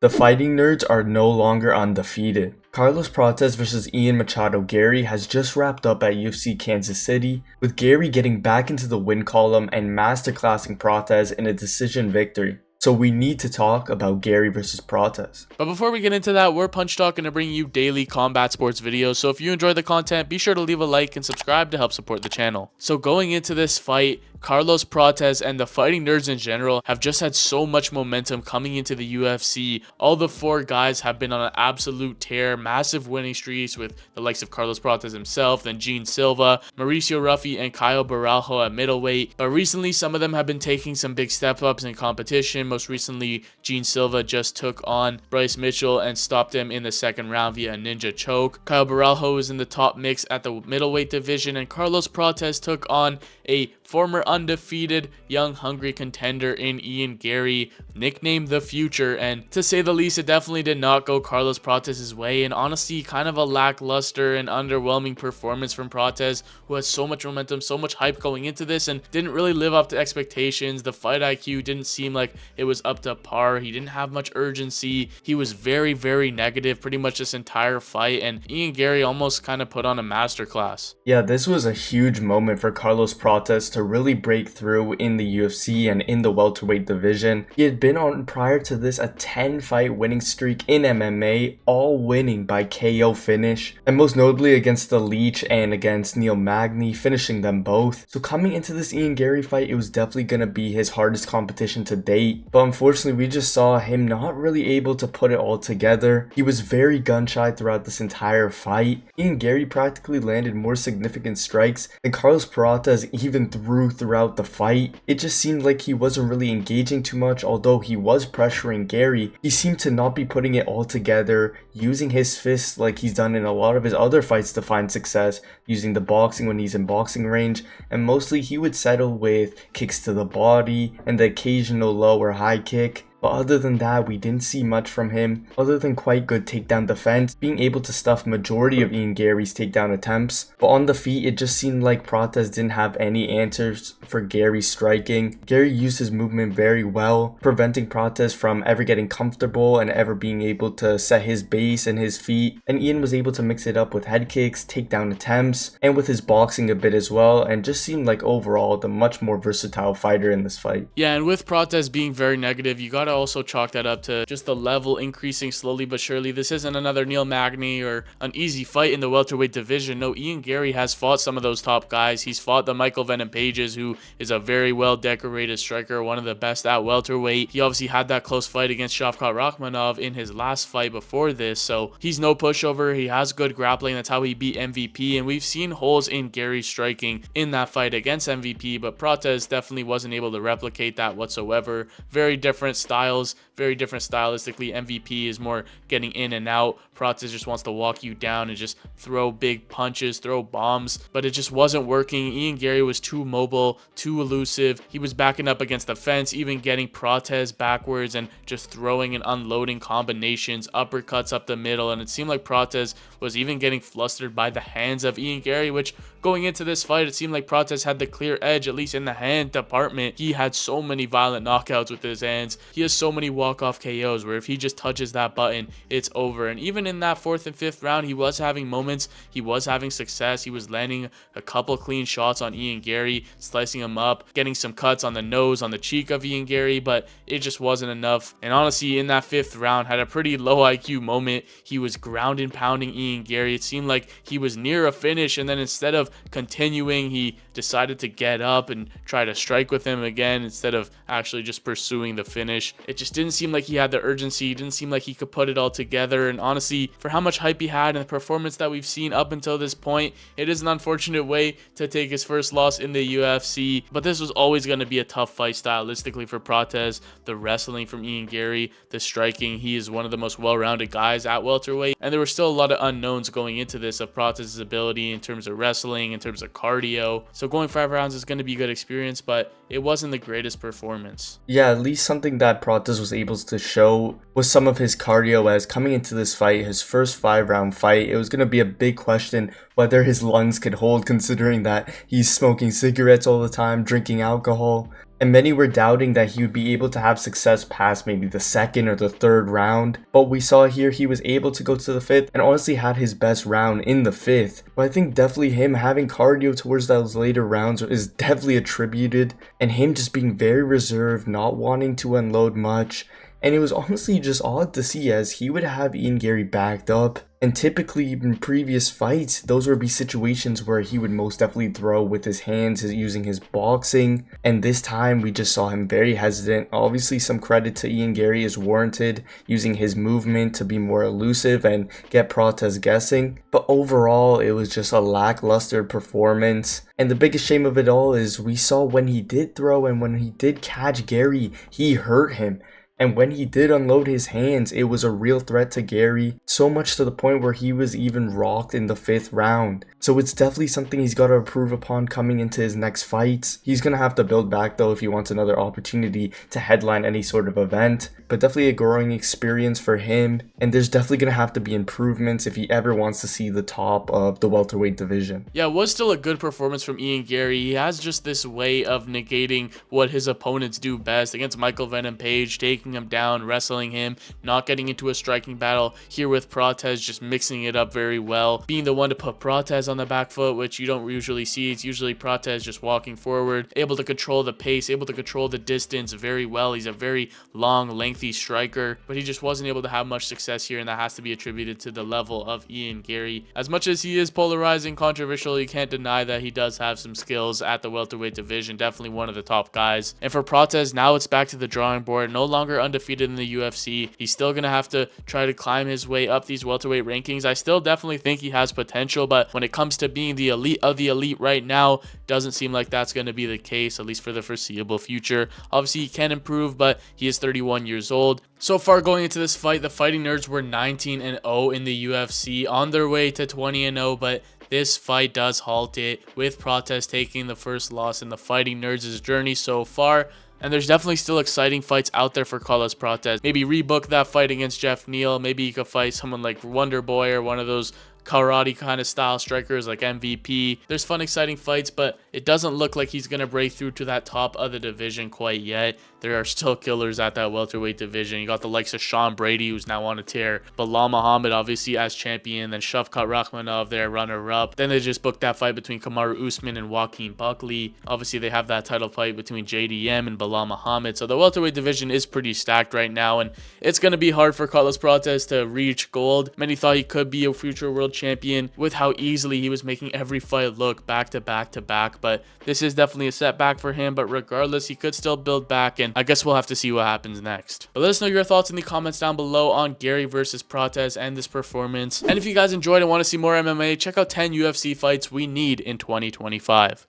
The fighting nerds are no longer undefeated. Carlos Prates vs Ian Machado Garry has just wrapped up at UFC Kansas City, with Garry getting back into the win column and masterclassing Prates in a decision victory. So we need to talk about Garry versus Prates. But before we get into that, we're Punch Talk going to bring you daily combat sports videos. So if you enjoy the content, be sure to leave a like and subscribe to help support the channel. So going into this fight, Carlos Prates and the fighting nerds in general have just had so much momentum coming into the UFC. All the four guys have been on an absolute tear, massive winning streaks with the likes of Carlos Prates himself, then Gene Silva, Mauricio Ruffy, and Caio Borralho at middleweight. But recently, some of them have been taking some big step-ups in competition. Most recently, Gene Silva just took on Bryce Mitchell and stopped him in the second round via a ninja choke. Caio Borralho is in the top mix at the middleweight division, and Carlos Prates took on a former undefeated young hungry contender in Ian Garry, nicknamed the Future. And to say the least, it definitely did not go Carlos Prates' way, and honestly kind of a lackluster and underwhelming performance from Prates, who has so much momentum, so much hype going into this, and didn't really live up to expectations. The fight IQ didn't seem like it was up to par. He didn't have much urgency. He was very negative pretty much this entire fight, and Ian Garry almost kind of put on a masterclass. Yeah, this was a huge moment for Carlos Prates to really break through in the UFC and in the welterweight division. He had been on prior to this a 10-fight winning streak in MMA, all winning by KO finish, and most notably against the Leech and against Neil Magny, finishing them both. So coming into this Ian Garry fight, it was definitely going to be his hardest competition to date, but unfortunately we just saw him not really able to put it all together. He was very gun shy throughout this entire fight. Ian Garry practically landed more significant strikes than Carlos Prates even throughout the fight. It just seemed like he wasn't really engaging too much. Although he was pressuring Garry, he seemed to not be putting it all together, using his fists like he's done in a lot of his other fights to find success, using the boxing when he's in boxing range, and mostly he would settle with kicks to the body and the occasional low or high kick. But other than that, we didn't see much from him, other than quite good takedown defense, being able to stuff majority of Ian Garry's takedown attempts. But on the feet, it just seemed like Prates didn't have any answers for Garry's striking. Garry used his movement very well, preventing Prates from ever getting comfortable and ever being able to set his base and his feet. And Ian was able to mix it up with head kicks, takedown attempts, and with his boxing a bit as well, and just seemed like overall the much more versatile fighter in this fight. Yeah, and with Prates being very negative, you gotta also chalk that up to just the level increasing slowly but surely. This isn't another Neil Magny or an easy fight in the welterweight division. No, Ian Garry has fought some of those top guys. He's fought the Michael Venom Pages, who is a very well decorated striker, one of the best at welterweight. He obviously had that close fight against Shavkat Rakhmonov in his last fight before this, so he's no pushover. He has good grappling. That's how he beat MVP, and we've seen holes in Garry's striking in that fight against MVP, but Prates definitely wasn't able to replicate that whatsoever. Very different styles, very different stylistically. MVP is more getting in and out. Prates just wants to walk you down and just throw big punches, throw bombs, but it just wasn't working. Ian Garry was too mobile, too elusive. He was backing up against the fence, even getting Prates backwards and just throwing and unloading combinations, uppercuts up the middle, and it seemed like Prates was even getting flustered by the hands of Ian Garry, which going into this fight, it seemed like Prates had the clear edge, at least in the hand department. He had so many violent knockouts with his hands. He has so many walk-off KOs where if he just touches that button, it's over. And even in that 4th and 5th round, he was having moments. He was having success. He was landing a couple clean shots on Ian Garry, slicing him up, getting some cuts on the nose, on the cheek of Ian Garry, but it just wasn't enough. And honestly, in that 5th round, had a pretty low IQ moment. He was ground and pounding Ian Garry. It seemed like he was near a finish, and then instead of continuing, he decided to get up and try to strike with him again instead of actually just pursuing the finish. It just didn't seem like he had the urgency. It didn't seem like he could put it all together. And honestly, for how much hype he had and the performance that we've seen up until this point, it is an unfortunate way to take his first loss in the UFC. But this was always going to be a tough fight stylistically for Prates. The wrestling from Ian Garry, the striking, he is one of the most well-rounded guys at welterweight. And there were still a lot of unknowns going into this of Prates' ability in terms of wrestling, in terms of cardio. So going 5 rounds is going to be a good experience, but it wasn't the greatest performance. Yeah, at least something that Prates was able to show was some of his cardio, as coming into this fight, his first 5-round fight, it was going to be a big question whether his lungs could hold, considering that he's smoking cigarettes all the time, drinking alcohol. and many were doubting that he would be able to have success past maybe the second or the third round. But we saw here he was able to go to the fifth and honestly had his best round in the fifth. But I think definitely him having cardio towards those later rounds is definitely attributed, and him just being very reserved, not wanting to unload much. And it was honestly just odd to see, as he would have Ian Garry backed up. And typically in previous fights, those would be situations where he would most definitely throw with his hands, using his boxing. And this time we just saw him very hesitant. Obviously some credit to Ian Garry is warranted, using his movement to be more elusive and get Prates guessing. But overall, it was just a lackluster performance. And the biggest shame of it all is we saw when he did throw and when he did catch Garry, he hurt him. And when he did unload his hands, it was a real threat to Garry, so much to the point where he was even rocked in the fifth round. So it's definitely something he's got to improve upon coming into his next fights. He's going to have to build back though if he wants another opportunity to headline any sort of event. But definitely a growing experience for him, and there's definitely going to have to be improvements if he ever wants to see the top of the welterweight division. Yeah, it was still a good performance from Ian Garry. He has just this way of negating what his opponents do best. Against Michael Venom Page, taking him down, wrestling him, not getting into a striking battle. Here with Prates, just mixing it up very well, being the one to put Prates on the back foot, which you don't usually see. It's usually Prates just walking forward, able to control the pace, able to control the distance very well. He's a very long, lengthy striker, but he just wasn't able to have much success here, and that has to be attributed to the level of Ian Garry. As much as he is polarizing, controversial, you can't deny that he does have some skills at the welterweight division. Definitely one of the top guys. And for Prates, now it's back to the drawing board. No longer undefeated in the UFC. He's still gonna have to try to climb his way up these welterweight rankings. I still definitely think he has potential, but when it comes to being the elite of the elite right now, doesn't seem like that's going to be the case, at least for the foreseeable future. Obviously he can improve, but he is 31 years old. So far going into this fight, the Fighting Nerds were 19-0 in the UFC, on their way to 20-0, but this fight does halt it, with Prates taking the first loss in the Fighting Nerds' journey so far. And there's definitely still exciting fights out there for Carlos Prates. Maybe rebook that fight against Jeff Neal. Maybe you could fight someone like Wonder Boy or one of those karate kind of style strikers like MVP. There's fun, exciting fights, but it doesn't look like he's going to break through to that top of the division quite yet. There are still killers at that welterweight division. You got the likes of Sean Brady, who's now on a tear, Bilal Muhammad obviously as champion, then Shavkat Rakhmonov there, runner-up. Then they just booked that fight between Kamaru Usman and Joaquin Buckley. Obviously they have that title fight between JDM and Bilal Muhammad. So the welterweight division is pretty stacked right now, and it's going to be hard for Carlos Prates to reach gold. Many thought he could be a future world champion with how easily he was making every fight look back to back to back, but this is definitely a setback for him. But regardless, he could still build back, and I guess we'll have to see what happens next. But let us know your thoughts in the comments down below on Garry versus Prates and this performance. And if you guys enjoyed and want to see more MMA, check out 10 UFC fights we need in 2025.